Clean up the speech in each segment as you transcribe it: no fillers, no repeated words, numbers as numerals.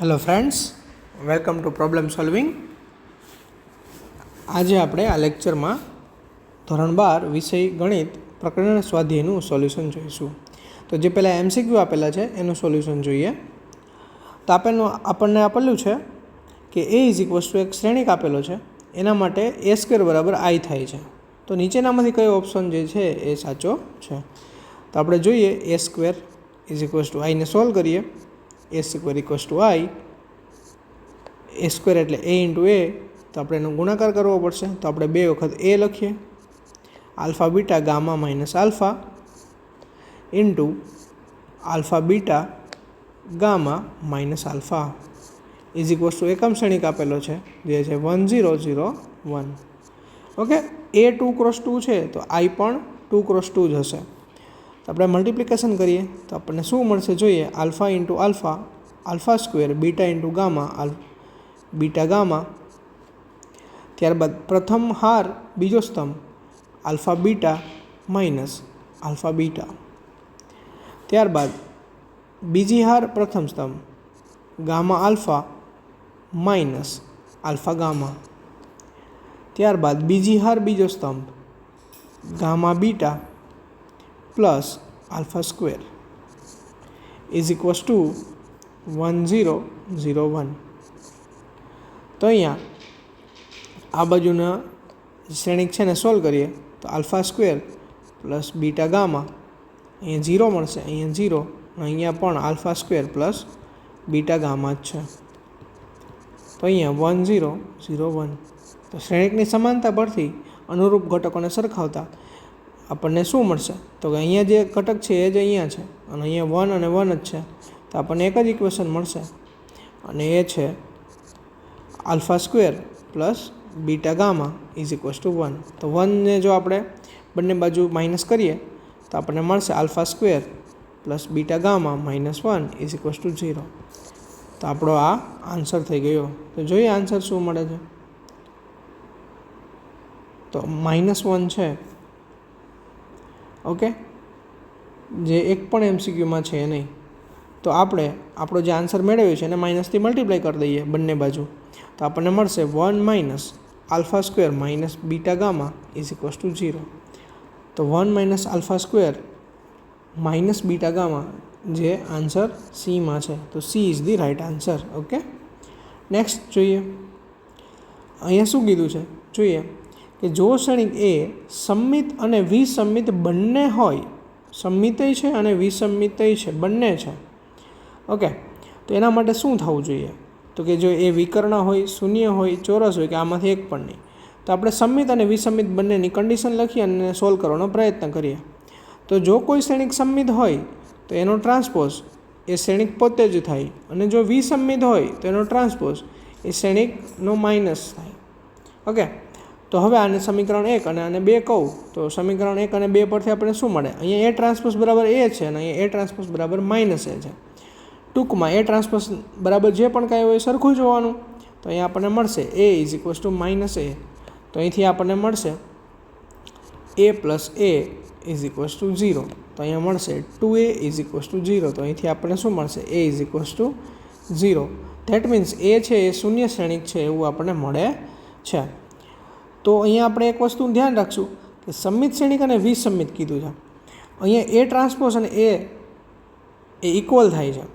Hello friends, welcome to problem solving. આજે આપણે આ લેક્ચરમાં ધોરણ 12 વિષય ગણિત પ્રકરણ સ્વાધ્યાયનું સોલ્યુશન જોઈશું. તો જે પહેલાં એમસીક્યુ આપેલા છે એનું સોલ્યુશન જોઈએ. તો આપણને આપેલું છે કે એ ઇઝ ઇક્વલ્સ ટુ એક શ્રેણિક આપેલો છે, એના માટે એ સ્ક્વેર બરાબર આઈ થાય છે. તો નીચેનામાંથી કયો ઓપ્શન જે છે એ સાચો છે? તો આપણે જોઈએ A square is equals to આઈને સોલ્વ કરીએ. A square equals to I, A square એટલે એ ઇન્ટુ એ, તો આપણે એનો ગુણાકાર કરવો પડશે. તો આપણે 2 વખત એ લખીએ, alpha beta gamma minus alpha into alpha beta gamma minus alpha is equals two એકમ શ્રેણિક આપેલો છે જે છે 1 0 0 1. ઓકે, એ 2 ક્રોસ 2 છે તો આઈ પણ 2 ક્રોસ 2 જ હશે. તો આપણે મલ્ટિપ્લિકેશન કરીએ તો આપણને શું મળશે જોઈએ, alpha into alpha, alpha square, beta into gamma, beta gamma. ત્યારબાદ પ્રથમ હાર બીજો સ્તંભ alpha beta minus alpha beta. ત્યારબાદ બીજી હાર પ્રથમ સ્તંભ gamma alpha minus alpha gamma. ત્યારબાદ બીજી હાર બીજો સ્તંભ gamma beta plus alpha square is equals two 1 0 0 1. તો અહીંયા આ બાજુના શ્રેણિક છે ને સોલ્વ કરીએ તો alpha square plus beta gamma, અહીંયા 0 મળશે, અહીંયા 0, અહીંયા પણ alpha square plus beta gamma જ છે. તો અહીંયા 1 0 0 1. તો શ્રેણિકની સમાનતા પરથી અનુરૂપ ઘટકોને સરખાવતા આપણને શું મળશે? તો કે અહીંયા જે ઘટક છે એ જ અહીંયા છે અને અહીંયા 1 અને 1 જ છે. તો આપણને એક જ ઇક્વેશન મળશે અને એ છે alpha square plus beta gamma is equals two 1. તો 1ને જો આપણે બંને બાજુ માઇનસ કરીએ તો આપણને મળશે alpha square plus beta gamma minus 1 is equals to 0. તો આપણો આ આન્સર થઈ ગયો. તો જોઈએ આન્સર શું મળે છે. તો -1 છે. ઓકે, જે એક પણ એમસીક્યુમાં છે નહીં. તો આપણે આપણો જે આન્સર મેળવ્યો છે એને માઇનસથી મલ્ટીપ્લાય કરી દઈએ બંને બાજુ. તો આપણને મળશે 1 minus alpha square minus beta gamma is equals to 0. તો 1 minus alpha square minus beta gamma જે આન્સર સીમાં છે. તો C is the right answer. Okay, next જોઈએ. અહીંયા શું કીધું છે જોઈએ કે જો શ્રેણિક એ સમમિત અને વિસમમિત બંને હોય, સમમિતય છે અને વિસમમિતય છે, બંને છે. ઓકે, તો એના માટે શું થવું જોઈએ? તો કે જો એ વિકર્ણ હોય, શૂન્ય હોય, ચોરસ હોય કે આમાંથી એક પણ નહીં. તો આપણે સમમિત અને વિસમમિત બંનેની કન્ડિશન લખીએ અને સોલ્વ કરવાનો પ્રયત્ન કરીએ. તો જો કોઈ શ્રેણિક સમમિત હોય તો એનો ટ્રાન્સપોઝ એ શ્રેણિક પોતે જ થાય, અને જો વિસમમિત હોય તો એનો ટ્રાન્સપોઝ એ શ્રેણિકનો માઇનસ થાય. ઓકે, તો હવે આને સમીકરણ 1 અને આને 2 કહું તો સમીકરણ 1 અને 2 પરથી આપણે શું મળે? અહીંયા એ ટ્રાન્સપોઝ બરાબર એ છે અને અહીંયા એ ટ્રાન્સપોઝ બરાબર માઇનસ એ છે. ટૂંકમાં એ ટ્રાન્સપોઝ બરાબર જે પણ કાંઈ હોય સરખું જ હોવાનું. તો અહીંયા આપણને મળશે A is equals to minus A. તો અહીંથી આપણને મળશે A plus A is equals to 0. તો અહીંયા મળશે 2a ઇઝ ઇક્વલ્સ ટુ 0. તો અહીંથી આપણને શું મળશે? A is equals to 0. That means A છે એ શૂન્ય શ્રેણિક છે એવું આપણને મળે છે. તો અહીંયા આપણે એક વસ્તુનું ધ્યાન રાખશું કે સમમિત શ્રેણિક અને વિસમમિત કીધું છે. અહીંયા એ ટ્રાન્સપોઝ અને એ ઇક્વલ થાય છે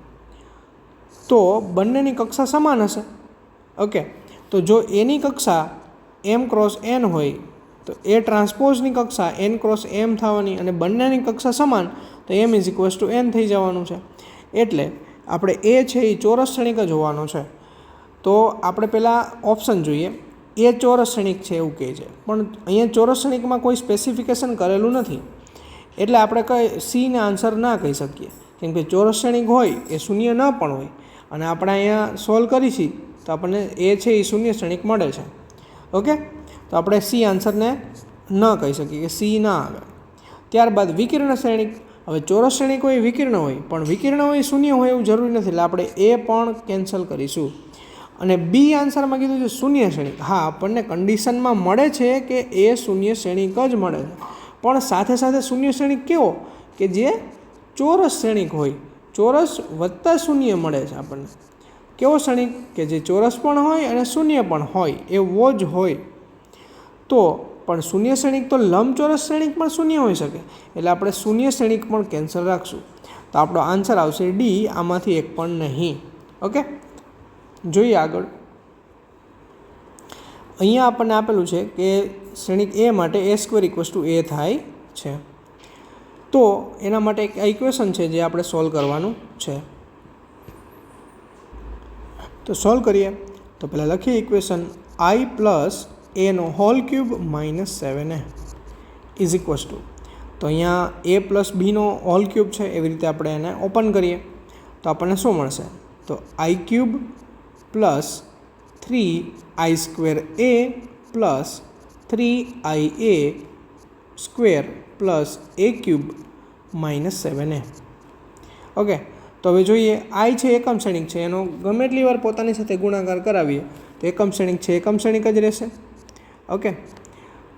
તો બંનેની કક્ષા સમાન હશે. ઓકે, તો જો એની કક્ષા m ક્રોસ n હોય તો એ ટ્રાન્સપોઝની કક્ષા n ક્રોસ m થવાની અને બંનેની કક્ષા સમાન તો m is equals two n થઈ જવાનું છે. એટલે આપણે એ છે એ ચોરસ શ્રેણિક જ હોવાનો છે. તો આપણે પહેલાં ઓપ્શન જોઈએ. એ ચોરસ શ્રેણિક છે એવું કહે છે, પણ અહીંયા ચોરસ શ્રેણિકમાં કોઈ સ્પેસિફિકેશન કરેલું નથી એટલે આપણે સીને આન્સર ના કહી શકીએ, કેમ કે ચોરસ શ્રેણિક હોય એ શૂન્ય ન પણ હોય અને આપણે અહીંયા સોલ્વ કરી છીએ તો આપણને એ છે એ શૂન્ય શ્રેણિક મળે છે. ઓકે, તો આપણે સી આન્સરને ન કહી શકીએ કે સી ના આવે. ત્યારબાદ વિકર્ણ શ્રેણિક. હવે ચોરસ શ્રેણિક હોય વિકર્ણ હોય, પણ વિકર્ણ હોય શૂન્ય હોય એવું જરૂરી નથી એટલે આપણે એ પણ કેન્સલ કરીશું. અને બી આન્સરમાં કીધું છે શૂન્ય શ્રેણિક. હા, આપણને કન્ડિશનમાં મળે છે કે એ શૂન્ય શ્રેણિક જ મળે છે, પણ સાથે સાથે શૂન્ય શ્રેણિક કેવો કે જે ચોરસ શ્રેણિક હોય, ચોરસ વત્તા શૂન્ય મળે છે આપણને. કેવો શ્રેણિક કે જે ચોરસ પણ હોય અને શૂન્ય પણ હોય એવો જ હોય. તો પણ શૂન્ય શ્રેણિક તો લંબચોરસ શ્રેણિક પણ શૂન્ય હોઈ શકે, એટલે આપણે શૂન્ય શ્રેણિક પણ કેન્સલ રાખશું. તો આપણો આન્સર આવશે ડી, આમાંથી એક પણ નહીં. ઓકે, જોઈએ આગળ. અહીંયા આપણને આપેલું છે કે શ્રેણિક એ માટે a² = a થાય છે. તો એના માટે એક ઇક્વેશન છે જે આપણે સોલ્વ કરવાનું છે. તો સોલ્વ કરીએ તો પહેલાં લખીએ ઇક્વેશન I + a² - 7a = તો અહીંયા a + b² છે, એવી રીતે આપણે એને ઓપન કરીએ તો આપણને શું મળશે? તો i³ + 3i² a + 3ia² + a³ - 7a. Okay, તો હવે જોઈએ i છે એકમ શ્રેણિક છે, એનો ગમે એટલી વાર પોતાની સાથે ગુણાકાર કરાવીએ તો એકમ શ્રેણિક છે એકમ શ્રેણિક જ રહેશે. ઓકે,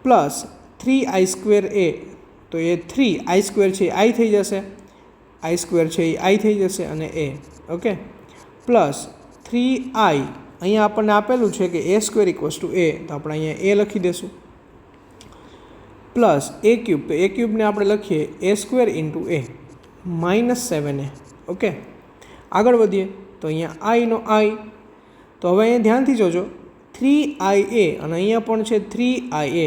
પ્લસ 3i² a, તો એ 3i² છે એ i થઈ જશે, i² છે એ i થઈ જશે અને a. ઓકે, પ્લસ 3i, અહીંયા આપણને આપેલું છે કે a² = a, તો આપણે અહીંયા a લખી દઈશું. પ્લસ a³, તો a³ ને આપણે લખીએ a² × a - 7a. ઓકે, આગળ વધીએ તો અહીંયા i નો i, તો હવે અહીંયા ધ્યાનથી જોજો 3ia અને અહીંયા પણ છે 3ia,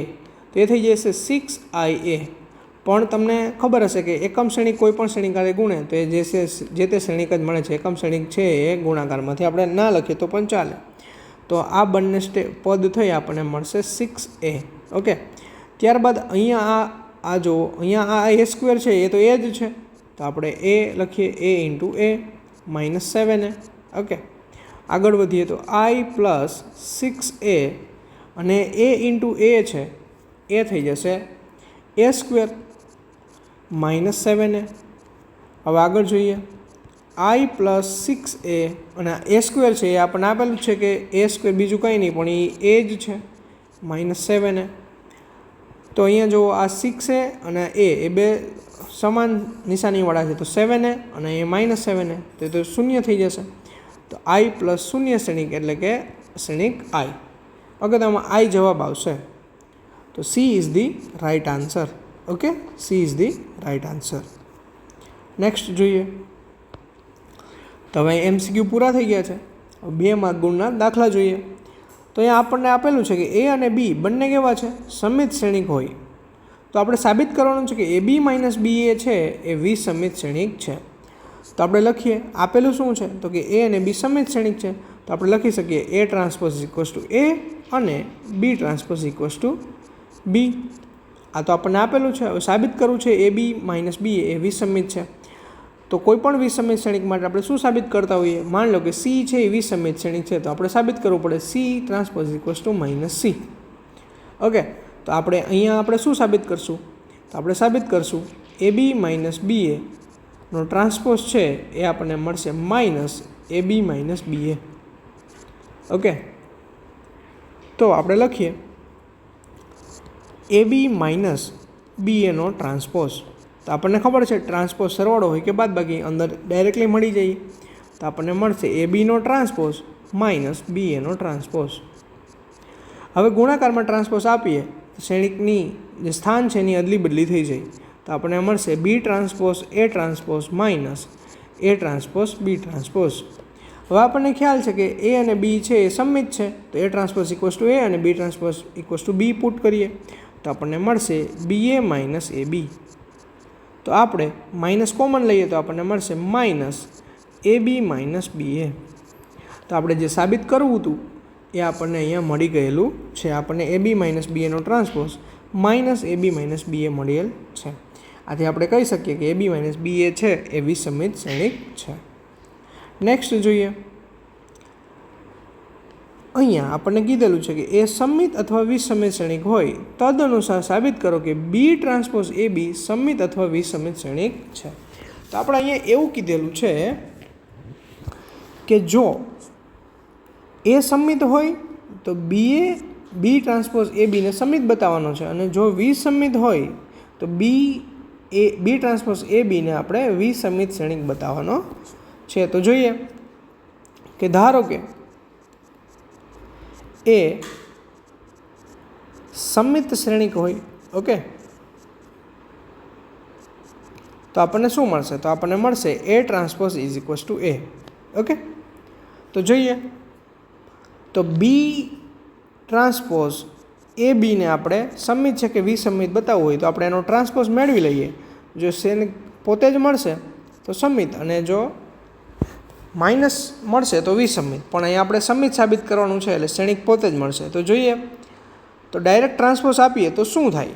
તો એ થઈ જશે 6ia. પણ તમને ખબર હશે કે એકમ શ્રેણિક કોઈ પણ શ્રેણિક સાથે ગુણે તો એ જે તે શ્રેણિક જ મળે છે. એકમ શ્રેણિક છે એ ગુણાકારમાંથી આપણે ના લખીએ તો પણ ચાલે. તો આ બંને પદ થઈ આપણને મળશે 6a. ઓકે, ત્યારબાદ અહીંયા આ જો અહીંયા આ a² છે એ તો એ જ છે, તો આપણે a લખીએ a × a - 7a. ઓકે, આગળ વધીએ તો i + 6a અને a × a છે એ થઈ જશે a² - 7a. હવે આગળ જોઈએ i + 6a અને a² છે એ આપણને આપેલું છે કે a² બીજું કંઈ નહીં પણ એ જ છે -7a. તો અહીંયા જો આ 6a અને એ બે સમાન નિશાનીવાળા છે, તો 7a અને એ -7a, તો એ તો શૂન્ય થઈ જશે. તો i + શૂન્ય શ્રેણિક એટલે કે શ્રેણિક i. ઓકે, તો આમાં i જવાબ આવશે. તો C is the right answer. Okay, C is the right answer. Next જોઈએ. તો હવે MCQ પૂરા થઈ ગયા છે. 2 માર્ક ગુણના દાખલા જોઈએ. તો અહીંયા આપણને આપેલું છે કે a અને b બંને કેવા છે? સમિત શ્રેણિક હોય. તો આપણે સાબિત કરવાનું છે કે ab - ba છે એ વિસમિત શ્રેણિક છે. તો આપણે લખીએ, આપેલું શું છે? તો કે a અને b સમિત શ્રેણિક છે. તો આપણે લખી શકીએ A∩ a અને B∩ b. આ તો આપણને આપેલું છે. હવે સાબિત કરવું છે ab - ba એ વિસમિત છે. તો કોઈ પણ વિસમિત શ્રેણિક માટે આપણે શું સાબિત કરતા હોઈએ? માની લો કે c છે એ વિસમિત શ્રેણિક છે, તો આપણે સાબિત કરવું પડે C∩ c. ઓકે, તો આપણે અહીંયા આપણે શું સાબિત કરશું? તો આપણે સાબિત કરશું ab - ba નો ટ્રાન્સપોઝ છે એ આપણને મળશે -ab - ba. ઓકે, તો આપણે લખીએ ab - ba નો ટ્રાન્સપોઝ. તો આપણને ખબર છે ટ્રાન્સપોઝ સરવાળો હોય કે બાદબાકી, અંદર ડાયરેક્ટલી મળી જાય. તો આપણને મળશે ab નો ટ્રાન્સપોઝ - ba નો ટ્રાન્સપોઝ. હવે ગુણાકારમાં ટ્રાન્સપોઝ આપીએ તો શ્રેણિકની જે સ્થાન છે એની અદલી બદલી થઈ જાય. તો આપણને મળશે B∩A∩ A∩B∩. હવે આપણને ખ્યાલ છે કે a અને b છે એ સમમિત છે, તો A∩ = a અને B∩ b પુટ કરીએ તો આપણને મળશે BA - AB. તો આપણે માઇનસ કોમન લઈએ તો આપણને મળશે -AB - BA. તો આપણે જે સાબિત કરવું હતું એ આપણને અહીંયા મળી ગયેલું છે. આપણને ab - ba નો ટ્રાન્સપોઝ -AB - BA મળેલ છે. આથી આપણે કહી શકીએ કે ab - ba છે એ વિસમિત શ્રેણિક છે. નેક્સ્ટ જોઈએ. અહીંયા આપણને કીધેલું છે કે એ સમમિત અથવા વિસમિત શ્રેણિક હોય, તદનુસાર સાબિત કરો કે B∩AB સમમિત અથવા વિસમિત શ્રેણિક છે. તો આપણે અહીંયા એવું કીધેલું છે કે જો એ સમમિત હોય તો B∩AB ને સમમિત બતાવવાનો છે, અને જો વિસમિત હોય તો B∩AB ને આપણે વિસમિત શ્રેણિક બતાવવાનો છે. તો જોઈએ કે ધારો કે એ સમમિત શ્રેણિક હોય, ઓકે, તો આપણને શું મળશે? તો આપણને મળશે A transpose is equals two A, okay. તો જોઈએ તો બી ટ્રાન્સપોઝ એ બીને આપણે સમમિત છે કે વિસમમિત બતાવવું હોય તો આપણે એનો ટ્રાન્સપોઝ મેળવી લઈએ. જો શ્રેણિક પોતે જ મળશે તો સમમિત, અને જો માઇનસ મળશે તો વિસમમિત. પણ અહીંયા આપણે સમમિત સાબિત કરવાનું છે એટલે શ્રેણિક પોતે જ મળશે. તો જોઈએ તો ડાયરેક્ટ ટ્રાન્સપોઝ આપીએ તો શું થાય?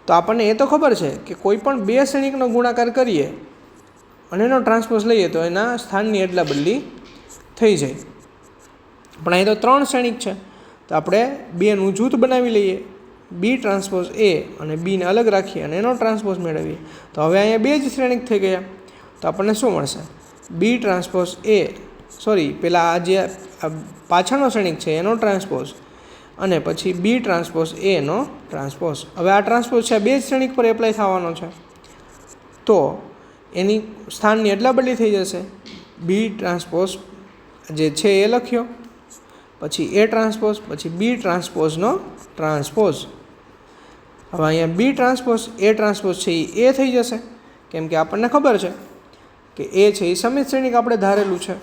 તો આપણને એ તો ખબર છે કે કોઈ પણ બે શ્રેણિકનો ગુણાકાર કરીએ અને એનો ટ્રાન્સપોઝ લઈએ તો એના સ્થાનની અદલા બદલી થઈ જાય. પણ અહીં તો 3 શ્રેણિક છે તો આપણે બેનું જૂથ બનાવી લઈએ, બી ટ્રાન્સપોઝ એ અને બીને અલગ રાખીએ અને એનો ટ્રાન્સપોઝ મેળવીએ. તો હવે અહીંયા 2 જ શ્રેણિક થઈ ગયા. તો આપણને શું મળશે? બી ટ્રાન્સપોઝ એ, સોરી, પહેલાં આ જે પાછળનો શ્રેણિક છે એનો ટ્રાન્સપોઝ અને પછી બી ટ્રાન્સપોઝ એનો ટ્રાન્સપોઝ. હવે આ ટ્રાન્સપોઝ છે 2 શ્રેણિક પર એપ્લાય થવાનો છે તો એની સ્થાનની અદલા બદલી થઈ જશે. બી ટ્રાન્સપોઝ જે છે એ લખ્યો, પછી એ ટ્રાન્સપોઝ, પછી બી ટ્રાન્સપોઝનો ટ્રાન્સપોઝ. હવે અહીંયા બી ટ્રાન્સપોઝ એ ટ્રાન્સપોઝ છે એ થઈ જશે, કેમ કે આપણને ખબર છે કે એ છે એ સમમિત શ્રેણિક આપણે ધારેલું છે,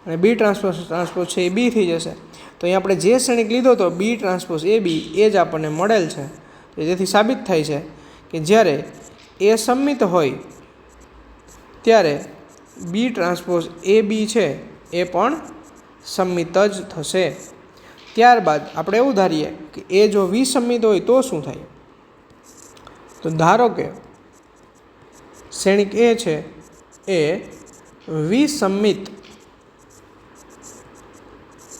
અને બી ટ્રાન્સપોઝ છે એ બી થઈ જશે. તો અહીં આપણે જે શ્રેણિક લીધો હતો બી ટ્રાન્સપોઝ એ બી એ જ આપણને મળેલ છે. જેથી સાબિત થાય છે કે જ્યારે એ સમમિત હોય ત્યારે બી ટ્રાન્સપોઝ એ બી છે એ પણ સમમિત જ થશે. ત્યારબાદ આપણે એવું ધારીએ કે એ જો વિસમમિત હોય તો શું થાય? તો ધારો કે શ્રેણિક એ છે એ વિસમમિત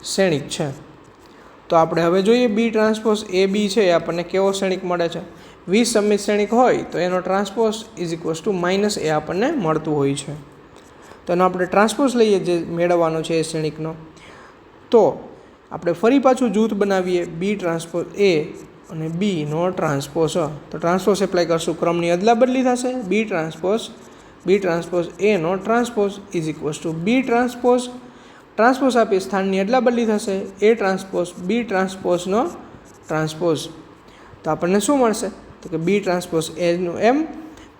શ્રેણિક છે. તો આપણે હવે જોઈએ બી ટ્રાન્સપોઝ એ બી છે એ આપણને કેવો શ્રેણિક મળે છે. વિસમમિત શ્રેણિક હોય તો એનો transpose is equals to minus A આપણને મળતું હોય છે. તો એનો આપણે ટ્રાન્સપોઝ લઈએ જે મેળવવાનો છે એ શ્રેણિકનો. તો આપણે ફરી પાછું જૂથ બનાવીએ બી ટ્રાન્સપોઝ એ અને બીનો ટ્રાન્સપોઝ. તો ટ્રાન્સપોઝ એપ્લાય કરશું, ક્રમની અદલા બદલી થશે. બી ટ્રાન્સપોઝ એનો transpose is equals to B transpose આપી સ્થાનની અદલા બદલી થશે. એ ટ્રાન્સપોઝ બી ટ્રાન્સપોઝનો ટ્રાન્સપોઝ. તો આપણને શું મળશે? તો કે બી ટ્રાન્સપોઝ એનું એમ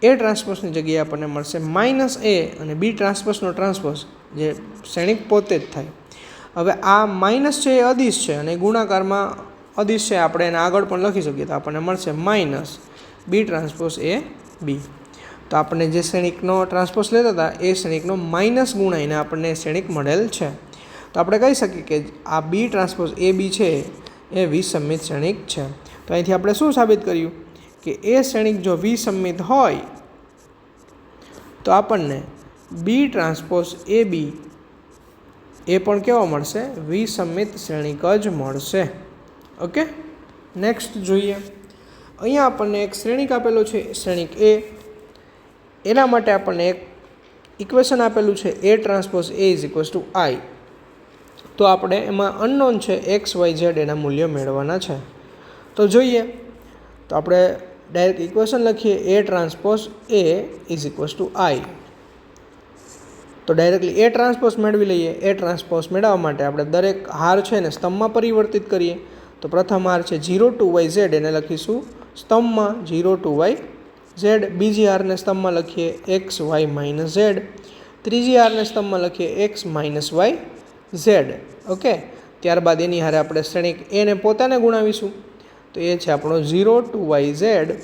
એ ટ્રાન્સપોઝની જગ્યાએ આપણને મળશે માઇનસ એ અને બી ટ્રાન્સપોઝનો ટ્રાન્સપોઝ, જે શ્રેણિક પોતે જ થાય. હવે આ માઇનસ છે એ અદિશ છે અને ગુણાકારમાં અદિશ છે, આપણે એને આગળ પણ લખી શકીએ. તો આપણને મળશે માઇનસ બી ટ્રાન્સપોઝ એ બી. તો આપણને જે શ્રેણિકનો ટ્રાન્સપોઝ લેતા હતા એ શ્રેણિકનો માઇનસ ગુણાઈને આપણને શ્રેણિક મળેલ છે. તો આપણે કહી શકીએ કે આ બી ટ્રાન્સપોઝ એ બી છે એ વિસમમિત શ્રેણિક છે. તો અહીંથી આપણે શું સાબિત કર્યું કે એ શ્રેણિક જો વિસમમિત હોય તો આપણને બી ટ્રાન્સપોઝ એ બી એ પણ કેવો મળશે? વિસમમિત શ્રેણિક જ મળશે. ઓકે, નેક્સ્ટ જોઈએ. અહીંયા આપણને એક શ્રેણિક આપેલો છે, શ્રેણિક એ. એના માટે આપણને એક ઇક્વેશન આપેલું છે A transpose A is equals to I. તો આપણે એમાં અનનોન છે એક્સ વાય ઝેડ એના મૂલ્યો મેળવવાના છે. તો જોઈએ તો આપણે ડાયરેક્ટ ઇક્વેશન લખીએ A transpose A is equals to I. તો ડાયરેક્ટલી એ ટ્રાન્સપોઝ મેળવી લઈએ. એ ટ્રાન્સપોઝ મેળવવા માટે આપણે દરેક હાર છે ને સ્તંભમાં પરિવર્તિત કરીએ. તો પ્રથમ હાર છે 0 to y z, એને લખીશું સ્તંભમાં 0 to y z. બીજી હારને સ્તંભમાં લખીએ એક્સ વાય માઇનસ ઝેડ. ત્રીજી હારને સ્તંભમાં લખીએ x minus y z. Okay, ત્યારબાદ એની હારે આપણે શ્રેણિક એને પોતાને ગુણાવીશું. તો એ છે આપણો 0 to y z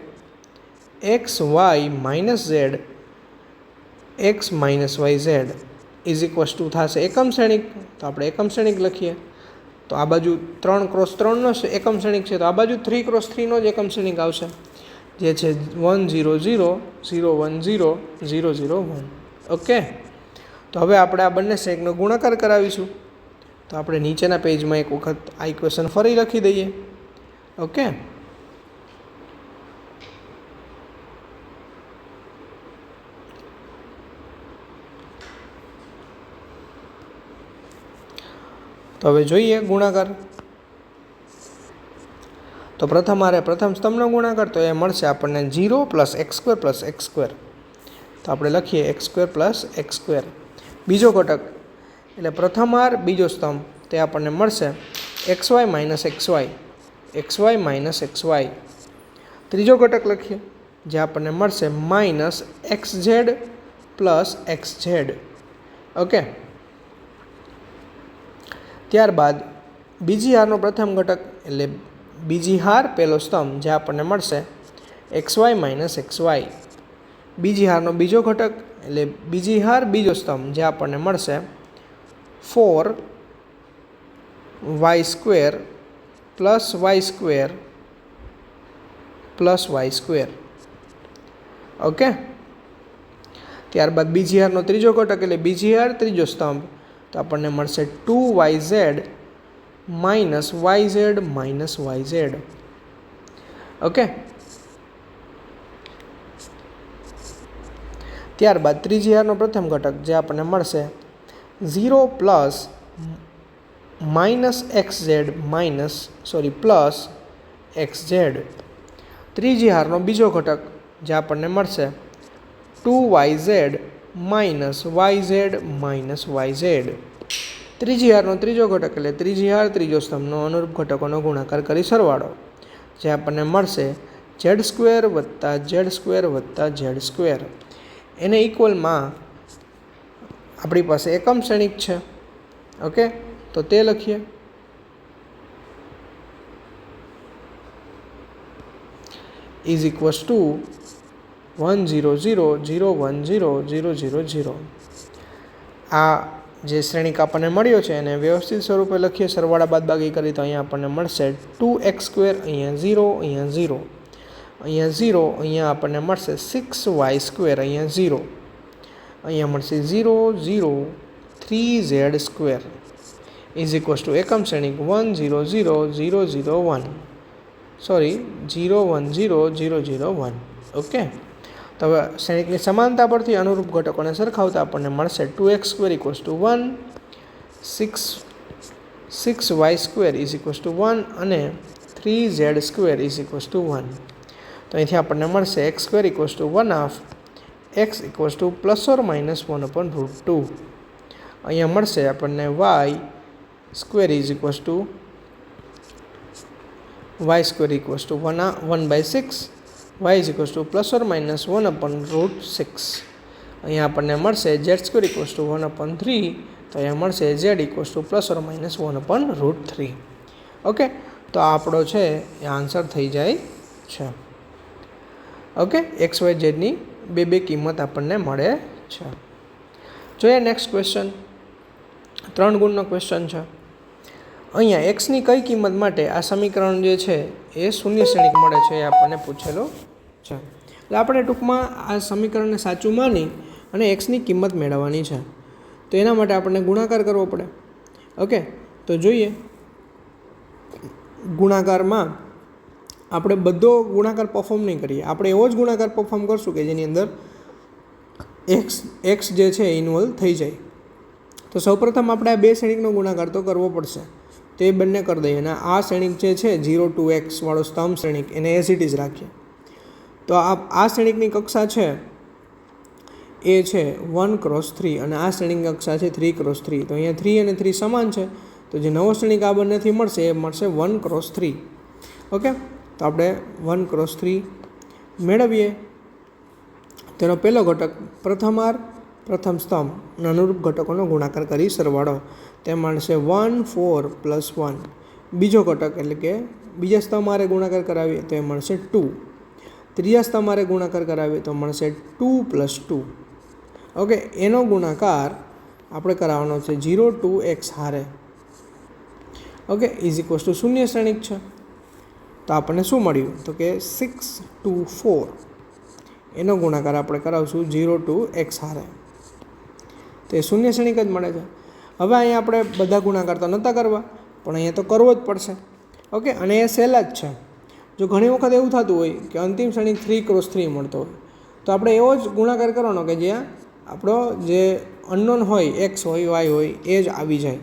x y minus z x minus y z is equals to થશે એકમ શ્રેણિક. તો આપણે એકમ શ્રેણિક લખીએ. તો આ બાજુ 3x3નો એકમ શ્રેણિક છે, તો આ બાજુ 3x3નો જ એકમ શ્રેણિક આવશે, જે છે 1 0 0 0 1 0 0 0 1. ઓકે, તો હવે આપણે આ બંને શ્રેણિકનો ગુણાકાર કરાવીશું. તો આપણે નીચેના પેજમાં એક વખત આ ઇક્વેશન ફરી લખી દઈએ. ઓકે, તો હવે જોઈએ ગુણાકાર. તો પ્રથમ સ્તંભનો ગુણાકાર તો એ મળશે આપણને 0 + x² + x². તો આપણે લખીએ x² + x². બીજો ઘટક એટલે પ્રથમ હાર બીજો સ્તંભ તે આપણને મળશે XY minus XY minus XY. ત્રીજો ઘટક લખીએ જે આપણને મળશે minus XZ plus XZ. Okay, ત્યારબાદ બીજી હારનો પ્રથમ ઘટક એટલે બીજી હાર પહેલો સ્તંભ જે આપણને મળશે XY માઇનસ XY. બીજી હારનો બીજો ઘટક એટલે બીજી હાર બીજો સ્તંભ જે આપણને મળશે 4y² plus y² plus y². Okay, ત્યારબાદ બીજી હારનો ત્રીજો ઘટક એટલે બીજી હાર ત્રીજો સ્તંભ તો આપણને મળશે 2yz minus yz minus yz. Okay, ત્યારબાદ ત્રીજી હારનો પ્રથમ ઘટક જે આપણને મળશે 0 plus minus XZ plus XZ. ત્રીજી હારનો બીજો ઘટક જે આપણને મળશે 2yz minus yz minus yz. ત્રીજી હારનો ત્રીજો ઘટક એટલે ત્રીજી હાર ત્રીજો સ્તંભનો અનુરૂપ ઘટકોનો ગુણાકાર કરી સરવાળો જે આપણને મળશે z² વત્તા z² વત્તા z². એને ઇક્વલમાં આપણી પાસે એકમ શ્રેણિક છે. ઓકે, તો તે લખીએ. Is equals two 1 0 0 0 1 0 0 0 0. આ જે શ્રેણિક આપણને મળ્યો છે એને વ્યવસ્થિત સ્વરૂપે લખીએ. સરવાળા બાદબાકી કરી તો અહીંયા આપણને મળશે 2x², અહીંયા 0, અહીંયા 0, અહીંયા 0, અહીંયા આપણને મળશે 6y², અહીંયા 0, અહીંયા મળશે 0 0 3z². ઇઝ ઇક્વલ્સ ટુ એકમ શ્રેણિક 1 0 0 0 0 1 સોરી 0 1 0 0 0 1. ઓકે, તો હવે શ્રેણિકની સમાનતા પરથી અનુરૂપ ઘટકોને સરખાવતા આપણને મળશે 2x² equals to 1, 6y² is equals two 1 અને 3z² ઇઝ ઇક્વલ્સ ટુ 1. તો અહીંથી આપણને મળશે x² equals to 1/2 x equals to ±1/√2. અહીંયા મળશે આપણને y² is equals two y² equals to 1/6, y is equals two ±1/√6. અહીંયા આપણને મળશે z² ઇક્વલ્સ ટુ 1/3, તો અહીંયા મળશે z ઇક્વલ્સ ટુ ±1/√3. ઓકે, તો આપણો છે એ આન્સર થઈ જાય છે. ઓકે, XYZની બે કિંમત આપણને મળે છે. જોઈએ નેક્સ્ટ ક્વેશ્ચન. 3 ગુણનો ક્વેશ્ચન છે. અહીંયા એક્સની કઈ કિંમત માટે આ સમીકરણ જે છે એ શૂન્ય શ્રેણિક મળે છે એ આપણને પૂછેલો છે. એટલે આપણે ટૂંકમાં આ સમીકરણને સાચું માની અને એક્સની કિંમત મેળવવાની છે. તો એના માટે આપણને ગુણાકાર કરવો પડે. ઓકે, તો જોઈએ ગુણાકારમાં આપણે બધો ગુણાકાર પરફોર્મ નહીં કરીએ. આપણે એવો જ ગુણાકાર પરફોર્મ કરશું કે જેની અંદર એક્સ જે છે ઇન્વોલ્વ થઈ જાય. તો સૌપ્રથમ આપણે આ બે શ્રેણિકનો ગુણાકાર તો કરવો પડશે. તે બંને કરી દઈએ અને આ શ્રેણિક જે છે 0 to x વાળો સ્તંભ શ્રેણિક એને એઝ ઇટ ઇઝ રાખીએ. તો આ શ્રેણિકની કક્ષા છે એ છે 1×3 અને આ શ્રેણિકની કક્ષા છે 3×3. તો અહીંયા 3 અને 3 સમાન છે. તો જે નવો શ્રેણિક આ બંનેથી મળશે એ મળશે 1×3. ઓકે, તો આપણે 1×3 મેળવીએ. તેનો પહેલો ઘટક પ્રથમ હાર પ્રથમ સ્તંભ અનુરૂપ ઘટકોનો ગુણાકાર કરી સરવાળો તે મળશે 1 4 + 1. બીજો ઘટક એટલે કે બીજા સ્તંભ હારે ગુણાકાર કરાવીએ તો એ મળશે 2. ત્રીજા સ્તંભ હારે ગુણાકાર કરાવીએ તો મળશે 2 + 2. ઓકે, એનો ગુણાકાર આપણે કરાવવાનો છે 0 to x હારે. ઓકે, ઇઝ ઇક્વલ્સ ટુ શૂન્ય શ્રેણિક છે. તો આપણને શું મળ્યું તો કે 6 to 4 એનો ગુણાકાર આપણે કરાવશું 0 to x હારે. તો એ શૂન્ય શ્રેણિક જ મળે છે. હવે અહીંયા આપણે બધા ગુણાકાર તો નહોતા કરવા પણ અહીંયા તો કરવો જ પડશે. ઓકે, અને એ સહેલા જ છે. જો ઘણી વખત એવું થતું હોય કે અંતિમ શ્રેણિક 3×3 મળતો હોય તો આપણે એવો જ ગુણાકાર કરવાનો કે જ્યાં આપણો જે અનનોન હોય x હોય y હોય એ જ આવી જાય.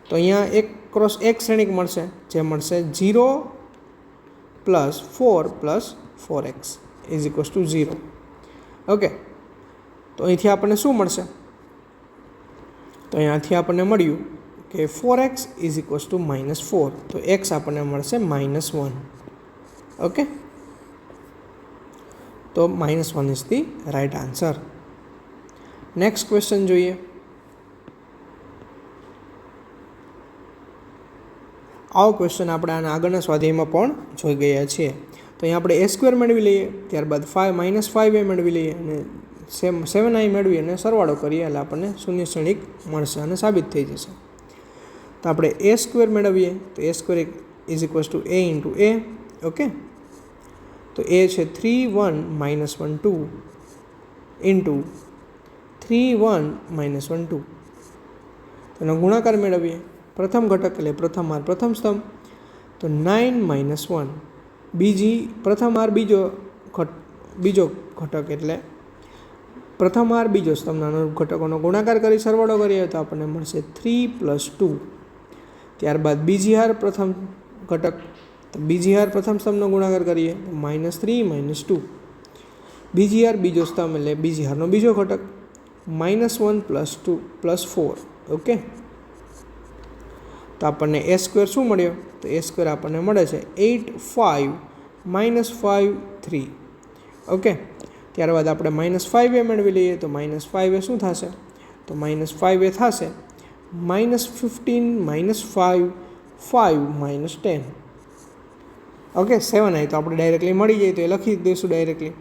તો અહીંયા 1×1 શ્રેણિક મળશે જે મળશે 0 + 4 + 4x is equals to 0. Okay, તો અહીંથી આપણને શું મળશે તો અહીંયાથી આપણને મળ્યું કે 4x ઇઝ ઇક્વલ્સ ટુ -4, તો x આપણને મળશે -1. ઓકે, તો -1 is the right answer. Next question જોઈએ. આવો ક્વેશ્ચન આપણે આના આગળના સ્વાધ્યાયમાં પણ જોઈ ગયા છીએ. તો અહીં આપણે a² મેળવી લઈએ, ત્યારબાદ -5a મેળવી લઈએ અને 7i મેળવી અને સરવાળો કરીએ એટલે આપણને શૂન્ય શ્રેણિક મળશે અને સાબિત થઈ જશે. તો આપણે a² મેળવીએ તો a² is equals two a into a. Okay, તો a છે 3 1 -1 2 ઇન્ટુ 3 1 -1 2. તેનો ગુણાકાર મેળવીએ. પ્રથમ ઘટક એટલે પ્રથમ હાર પ્રથમ સ્તંભ, તો 9 - 1. પ્રથમ હાર બીજો ઘટક એટલે પ્રથમ હાર બીજો સ્તંભના અનુરૂપ ઘટકોનો ગુણાકાર કરી સરવાળો કરીએ તો આપણને મળશે 3 + 2. ત્યારબાદ બીજી હાર પ્રથમ ઘટક, તો બીજી હાર પ્રથમ સ્તંભનો ગુણાકાર કરીએ તો -3 - 2. બીજી હાર બીજો સ્તંભ એટલે બીજી હારનો બીજો ઘટક, -1 + 2 + 4. ઓકે, તો આપણને a² શું મળ્યો? તો a² આપણને મળે છે 8 5 -5 3. ઓકે, ત્યારબાદ આપણે -5a મેળવી લઈએ તો -5a શું થશે? તો -5a થશે -15 - 5 5 - 10. ઓકે, 7i તો આપણે ડાયરેક્ટલી મળી જાય તો એ લખી દઈશું ડાયરેક્ટલી.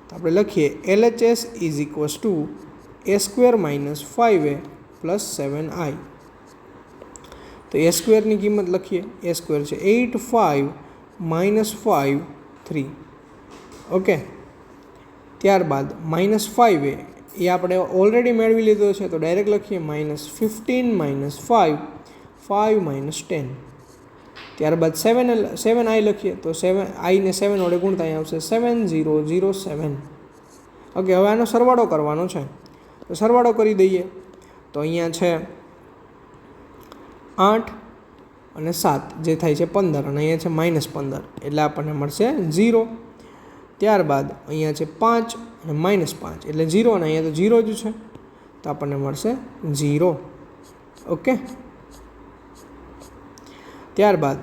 તો આપણે લખીએ LHS is equals two a² - 5a + 7i. તો a² ની કિંમત લખીએ. a² છે 8 5 -5 3. ઓકે, ત્યારબાદ -5a એ આપણે ઓલરેડી મેળવી લીધો છે તો ડાયરેક્ટ લખીએ -15 - 5 5 - 10. ત્યારબાદ 7i લખીએ તો 7i ને 7 વડે ગુણતા અહીં આવશે 7007. ઓકે, હવે આનો સરવાળો કરવાનો છે તો સરવાળો કરી દઈએ. તો અહીંયા છે 8 અને 7 જે થાય છે 15 અને અહીંયા છે -15 એટલે આપણને મળશે 0. ત્યારબાદ અહીંયા છે 5 અને -5 એટલે 0 અને અહીંયા તો 0 જ છે તો આપણને મળશે 0. ઓકે, ત્યારબાદ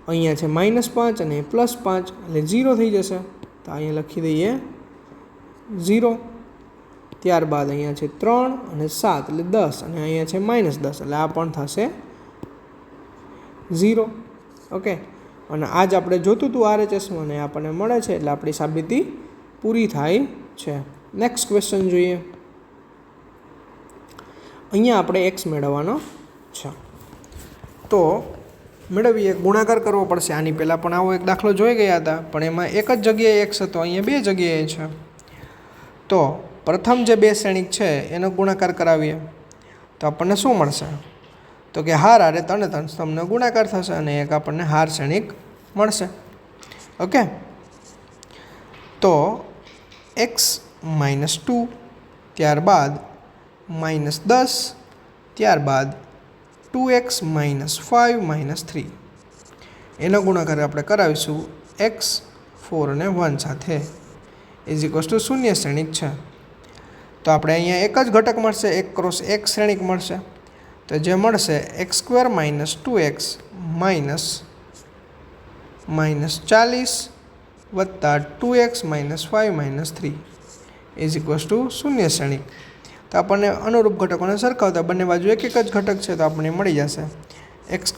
અહીંયા છે -5 અને +5 એટલે 0 થઈ જશે તો અહીંયા લખી દઈએ 0. ત્યારબાદ અહીંયા છે 3 અને 7 એટલે 10 અને અહીંયા છે -10 એટલે આ પણ થશે 0. ઓકે, અને આજ આપણે જોતું હતું RHSમાં અને આપણને મળે છે એટલે આપણી સાબિતી પૂરી થાય છે. નેક્સ્ટ ક્વેશ્ચન જોઈએ. અહીંયા આપણે x મેળવવાનો છે તો મેળવીએ. ગુણાકાર કરવો પડશે. આની પહેલાં પણ આવો એક દાખલો જોઈ ગયા હતા પણ એમાં એક જ જગ્યાએ x હતો, અહીંયા બે જગ્યાએ છે. તો પ્રથમ જે બે શ્રેણિક છે એનો ગુણાકાર કરાવીએ તો આપણને શું મળશે? તો કે હાર હારે ત્રણ સ્તંભનો ગુણાકાર થશે અને એક આપણને હાર શ્રેણિક મળશે. ઓકે, તો x -2, ત્યારબાદ -10, ત્યારબાદ 2x - 5 - 3 એનો ગુણાકાર આપણે કરાવીશું x 4 અને 1 સાથે ઇઝ ઇક્વલ્સ ટુ શૂન્ય શ્રેણિક છે. તો આપણે અહીંયા એક જ ઘટક મળશે, 1 × 1 શ્રેણિક મળશે તો જે મળશે x² - 2x -40 વત્તા 2x - 5 - 3 ઇઝ ઇક્વલ્સ ટુ શૂન્ય શ્રેણિક. તો આપણને અનુરૂપ ઘટકોને સરખાવતા બંને બાજુ એક જ ઘટક છે તો આપણને મળી જશે x²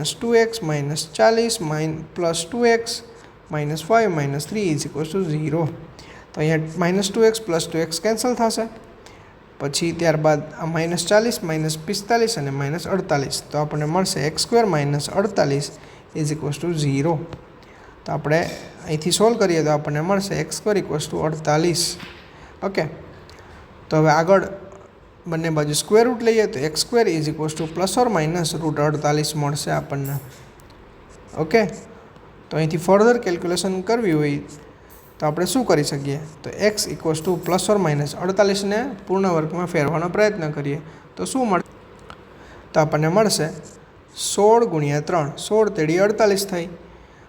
- 2x -40 + 2x - 5 - 3 is equals to 0. તો અહીંયા -2x + 2x કેન્સલ થશે. પછી ત્યારબાદ આ -40 - 45 અને -48 તો આપણને મળશે x² - 48 ઇઝ ઇક્વલ્સ ટુ 0. તો આપણે અહીંથી સોલ્વ કરીએ તો આપણને મળશે x² = 48. ઓકે, તો હવે આગળ બંને બાજુ સ્ક્વેર રૂટ લઈએ તો x² = ±√48 મળશે આપણને. ઓકે, તો અહીંથી ફર્ધર કેલ્ક્યુલેશન કરવી હોય તો આપણે શું કરી શકીએ? તો x = ±48 ને પૂર્ણ વર્ગમાં ફેરવાનો પ્રયત્ન કરીએ તો શું મળે? તો આપણને મળશે 16 × 3, 16 તેડી 48 થાય.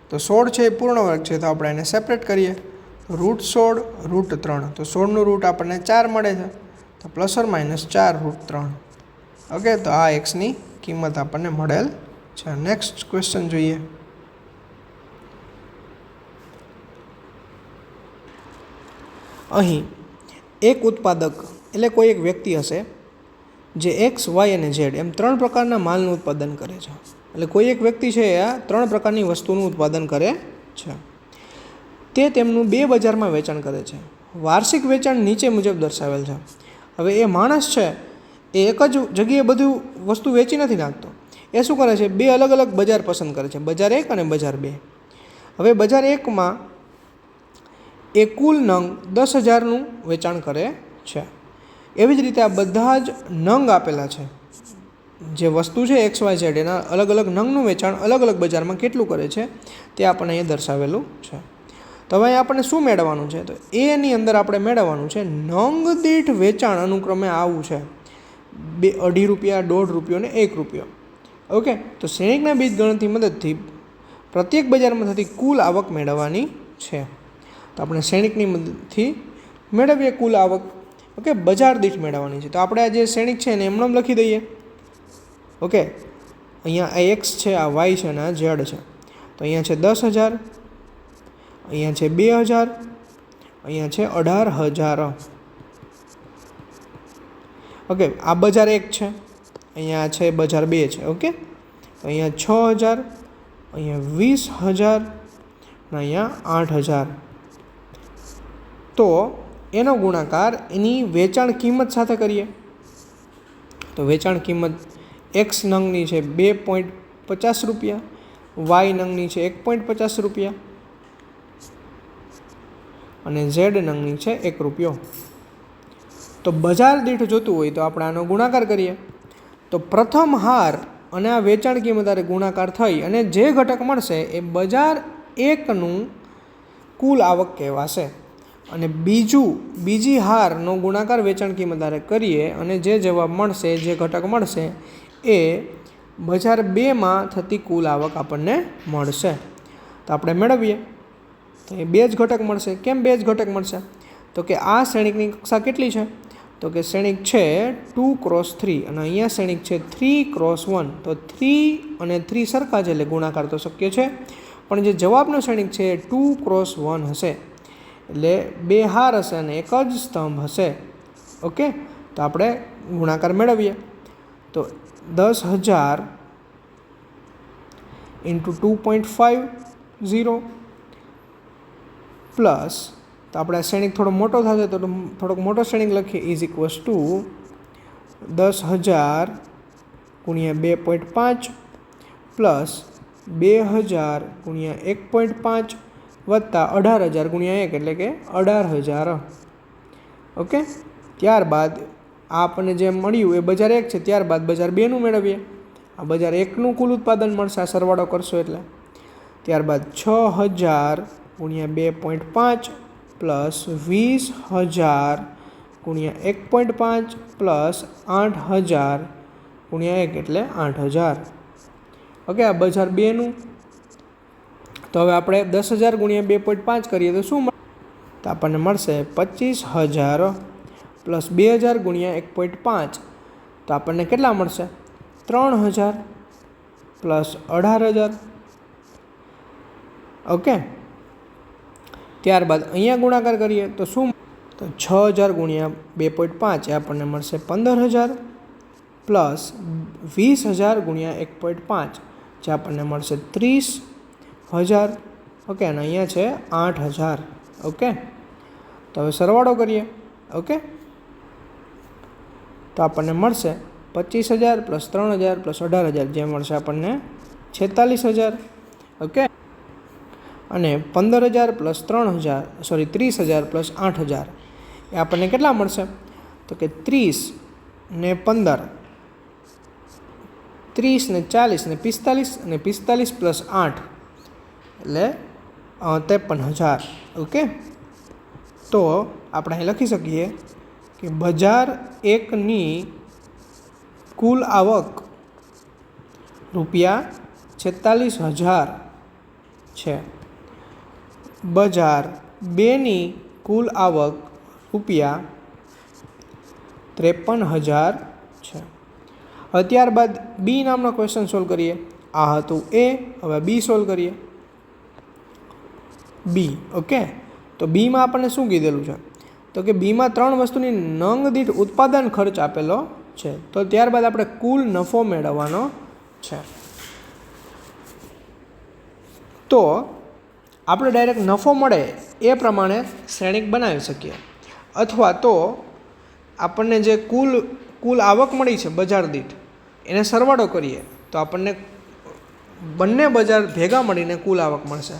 તો 16 છે એ પૂર્ણ વર્ગ છે તો આપણે એને સેપરેટ કરીએ. √16 √3 તો 16નું રૂટ આપણને 4 મળે છે તો ±4 √3. ઓકે, તો આ એક્સની કિંમત આપણને મળેલ છે. નેક્સ્ટ ક્વેશ્ચન જોઈએ. અહીં એક ઉત્પાદક એટલે કોઈ એક વ્યક્તિ હશે જે એક્સ, વાય અને ઝેડ એમ 3 પ્રકારના માલનું ઉત્પાદન કરે છે. એટલે કોઈ એક વ્યક્તિ છે એ આ 3 પ્રકારની વસ્તુનું ઉત્પાદન કરે છે. તે તેમનું 2 બજારમાં વેચાણ કરે છે. વાર્ષિક વેચાણ નીચે મુજબ દર્શાવેલ છે. હવે એ માણસ છે એ એક જ જગ્યાએ બધું વસ્તુ વેચી નથી નાખતો. એ શું કરે છે, 2 અલગ અલગ બજાર પસંદ કરે છે, બજાર 1 અને બજાર 2. હવે બજાર 1માં એ કુલ નંગ 10,000નું વેચાણ કરે છે. એવી જ રીતે આ બધા જ નંગ આપેલા છે, જે વસ્તુ છે એક્સ, વાય, ઝેડ, એના અલગ અલગ નંગનું વેચાણ અલગ અલગ બજારમાં કેટલું કરે છે તે આપણને અહીંયા દર્શાવેલું છે. તો હવે આપણને શું મેળવવાનું છે, તો એની અંદર આપણે મેળવવાનું છે નંગ દીઠ વેચાણ અનુક્રમે આવું છે 2.5 રૂપિયા, 1.5 રૂપિયો અને 1 રૂપિયો. ઓકે, તો શ્રેણિકના બીજ ગણતરી મદદથી પ્રત્યેક બજારમાં થતી કુલ આવક મેળવવાની છે. તો આપણે શ્રેણિકની મદદથી મેળવીએ કુલ આવક. ઓકે, બજાર દીઠ મેળવવાની છે. તો આપણે આ જે શ્રેણિક છે એને એમનેમ લખી દઈએ. ઓકે, અહીંયા આ એક્સ છે, આ વાય છે અને આ ઝેડ છે. તો અહીંયા છે 10,000, અહીંયા છે 2,000, અહીંયા છે 18,000. ઓકે, આ બજાર 1 છે, અહીંયા છે બજાર 2 છે. ઓકે, તો અહીંયા 6,000, અહીંયા 20,000 અને અહીંયા 8,000. તો એનો ગુણાકાર એની વેચાણ કિંમત સાથે કરીએ. તો વેચાણ કિંમત એક્સ નંગની છે 2.50 રૂપિયા, વાય નંગની છે 1.50 રૂપિયા અને ઝેડ નંગની છે 1 રૂપિયો. તો બજાર દીઠ જોતું હોય તો આપણે આનો ગુણાકાર કરીએ. તો પ્રથમ હાર અને આ વેચાણ કિંમત આરે ગુણાકાર થઈ અને જે ઘટક મળશે એ બજાર 1નું કુલ આવક કહેવાશે. અને બીજી હારનો ગુણાકાર વેચાણ કિંમત આરે કરીએ અને જે જવાબ મળશે, જે ઘટક મળશે એ બજાર 2માં થતી કુલ આવક આપણને મળશે. તો આપણે મેળવીએ. તો એ 2 જ ઘટક મળશે. કેમ 2 જ ઘટક મળશે? તો કે આ શ્રેણિકની કક્ષા કેટલી છે, તો કે શ્રેણિક છે 2x3 અને અહીંયા શ્રેણિક છે 3x1. તો 3 અને 3 સરખા છે એટલે ગુણાકાર તો શક્ય છે, પણ જે જવાબનો શ્રેણિક છે 2x1 હશે એટલે 2 હાર હશે અને એક જ સ્તંભ હશે. ઓકે, તો આપણે ગુણાકાર મેળવીએ. તો 10,000 × 2.50 પ્લસ, તો આપણે શ્રેણિક થોડો મોટો થશે તો થોડોક મોટો શ્રેણિક લખીએ, ઇઝ ઇક્વલ્સ ટુ 10,000 × 2.5 પ્લસ 2,000 × 1.5 વત્તા 18,000 × 1 એટલે કે 18,000. ઓકે, ત્યારબાદ આ આપણને જે મળ્યું એ બજાર 1 છે, ત્યારબાદ બજાર 2નું મેળવીએ. આ બજાર 1નું કુલ ઉત્પાદન મળશે, આ સરવાળો કરશો એટલે. ત્યારબાદ 6,000 × 2.5 પ્લસ 20,000 × 1.5 પ્લસ 8,000 × 1 એટલે 8,000. ઓકે, આ બજાર 2નું. તો હવે આપણે 10,000 × 2.5 કરીએ તો શું મળે? તો આપણને મળશે 25,000 પ્લસ 2,000 × 1.5. તો આપણને કેટલા મળશે? 3,000 પ્લસ 18,000. ઓકે, ત્યારબાદ અહીંયા ગુણાકાર કરીએ તો શું? તો 6,000 × 2.5 એ આપણને મળશે 15,000 પ્લસ 20,000 × 1.5 જે આપણને મળશે 30,000. ઓકે, અને અહીંયા છે 8,000. ઓકે, તો હવે સરવાળો કરીએ. ઓકે, તો આપણને મળશે 25,000 પ્લસ 3,000 પ્લસ 18,000 જે મળશે આપણને 46,000. ઓકે, અને 15,000 પ્લસ 30,000 પ્લસ 8,000 એ આપણને કેટલા મળશે? તો કે 30 ને 15, 30 ને 40 ને 45 અને 45 પ્લસ 8 એટલે 53,000. ઓકે, તો આપણે અહીં લખી શકીએ કે બજાર 1ની કુલ આવક ₹46,000 છે. બજાર 2ની કુલ આવક ₹53,000 છે. હવે ત્યારબાદ બી નામનો ક્વેશ્ચન સોલ્વ કરીએ. આ હતું એ, હવે બી સોલ્વ કરીએ. બી ઓકે, તો બીમાં આપણને શું કીધેલું છે? તો કે બીમાં 3 વસ્તુની નંગ દીઠ ઉત્પાદન ખર્ચ આપેલો છે. તો ત્યારબાદ આપણે કુલ નફો મેળવવાનો છે. તો આપણે ડાયરેક્ટ નફો મળે એ પ્રમાણે શ્રેણિક બનાવી શકીએ, અથવા તો આપણને જે કુલ આવક મળી છે બજાર દીઠ એને સરવાળો કરીએ તો આપણને બંને બજાર ભેગા મળીને કુલ આવક મળશે,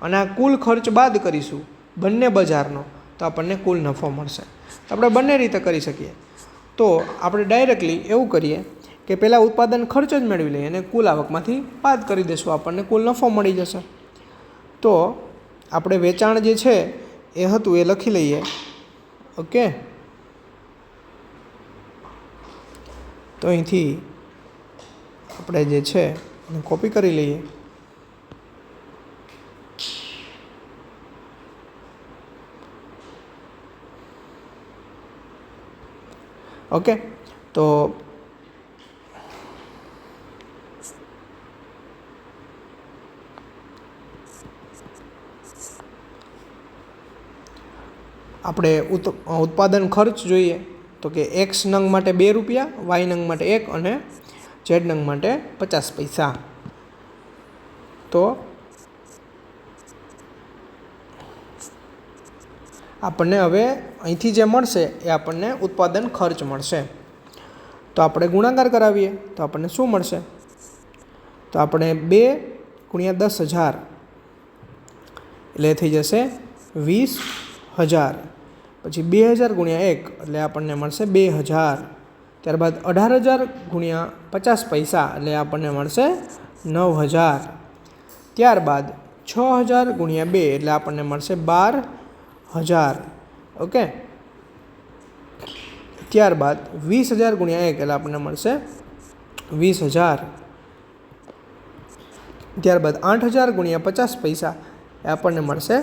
અને આ કુલ ખર્ચ બાદ કરીશું બંને બજારનો તો આપણને કુલ નફો મળશે. તો આપણે બંને રીતે કરી શકીએ. તો આપણે ડાયરેક્ટલી એવું કરીએ કે પહેલાં ઉત્પાદન ખર્ચ જ મેળવી લઈએ અને કુલ આવકમાંથી બાદ કરી દઈશું, આપણને કુલ નફો મળી જશે. તો આપણે વેચાણ જે છે એ હતું એ લખી લઈએ. ઓકે, તો અહીંથી આપણે જે છે એને કોપી કરી લઈએ. ઓકે, તો આપણે ઉત્પાદન ખર્ચ જોઈએ તો કે એક્સ નંગ માટે 2 રૂપિયા, વાય નંગ માટે 1 અને ઝેડ નંગ માટે 50 પૈસા. તો આપણને હવે અહીંથી જે મળશે એ આપણને ઉત્પાદન ખર્ચ મળશે. તો આપણે ગુણાકાર કરાવીએ તો આપણને શું મળશે? તો આપણે 2 × 10,000 એટલે થઈ જશે 20,000. પછી 2,000 × 1 એટલે આપણને મળશે 2,000. ત્યારબાદ 18,000 × 50 પૈસા એટલે આપણને મળશે 9,000. ત્યારબાદ 6,000 × 2 એટલે આપણને મળશે 12,000. ઓકે, ત્યારબાદ 20,000 × 1 એટલે આપણને મળશે 20,000. ત્યારબાદ 8,000 × 50 પૈસા એ આપણને મળશે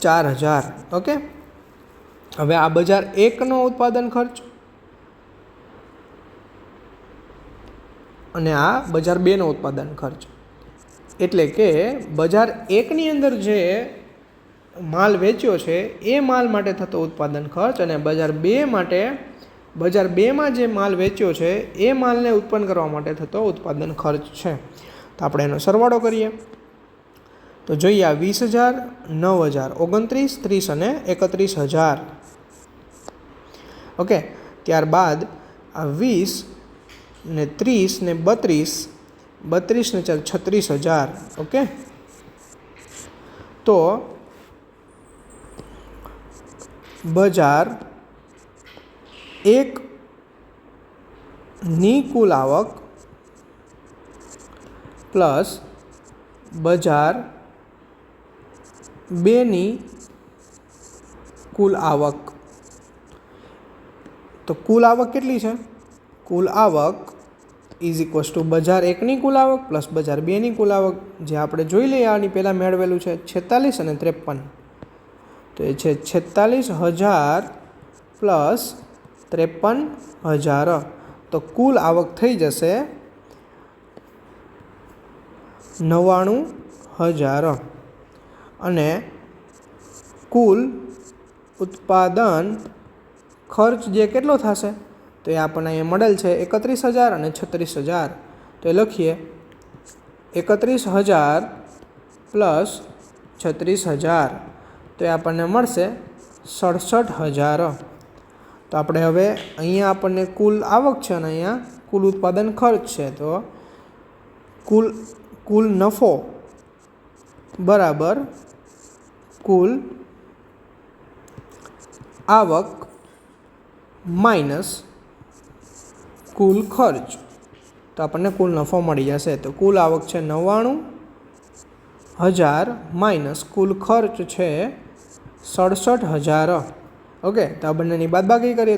4,000. ઓકે, હવે આ બજાર 1નો ઉત્પાદન ખર્ચ અને આ બજાર 2નો ઉત્પાદન ખર્ચ, એટલે કે બજાર 1ની અંદર જે માલ વેચ્યો છે એ માલ માટે થતો ઉત્પાદન ખર્ચ અને બજાર 2 માટે બજાર 2માં જે માલ વેચ્યો છે એ માલને ઉત્પન્ન કરવા માટે થતો ઉત્પાદન ખર્ચ છે. તો આપણે એનો સરવાળો કરીએ તો જોઈએ આ 20,000, 9,000, 29, 30 અને 31,000. ઓકે, ત્યારબાદ આ 20 ને 30 ને 32, 32 ને 36,000. ઓકે, તો બજાર 1ની કુલ આવક પ્લસ બજાર 2ની કુલ આવક. તો કુલ આવક કેટલી છે? કુલ આવક ઇઝ ઇક્વલ્સ ટુ બજાર 1ની કુલ આવક પ્લસ બજાર 2ની કુલ આવક, જે આપણે જોઈ લઈએ આની પહેલાં મેળવેલું છે 46 અને 53. તો એ છે 46,000 પ્લસ 53,000. તો કુલ આવક થઈ જશે 99,000 અને કુલ ઉત્પાદન ખર્ચ જે કેટલો થશે તો એ આપણને અહીંયા મળેલ છે 31,000 અને 36,000. તો એ લખીએ 31,000 પ્લસ 36,000 તો એ આપણને મળશે 67,000. તો આપણે હવે અહીંયા આપણને કુલ આવક છે અને અહીંયા કુલ ઉત્પાદન ખર્ચ છે. તો કુલ નફો બરાબર કુલ આવક માઇનસ કુલ ખર્ચ, તો આપણને કુલ નફો મળી જશે. તો કુલ આવક છે 99,000 માઇનસ કુલ ખર્ચ છે 67,000. ઓકે, તો આ બંનેની બાદબાકી કરીએ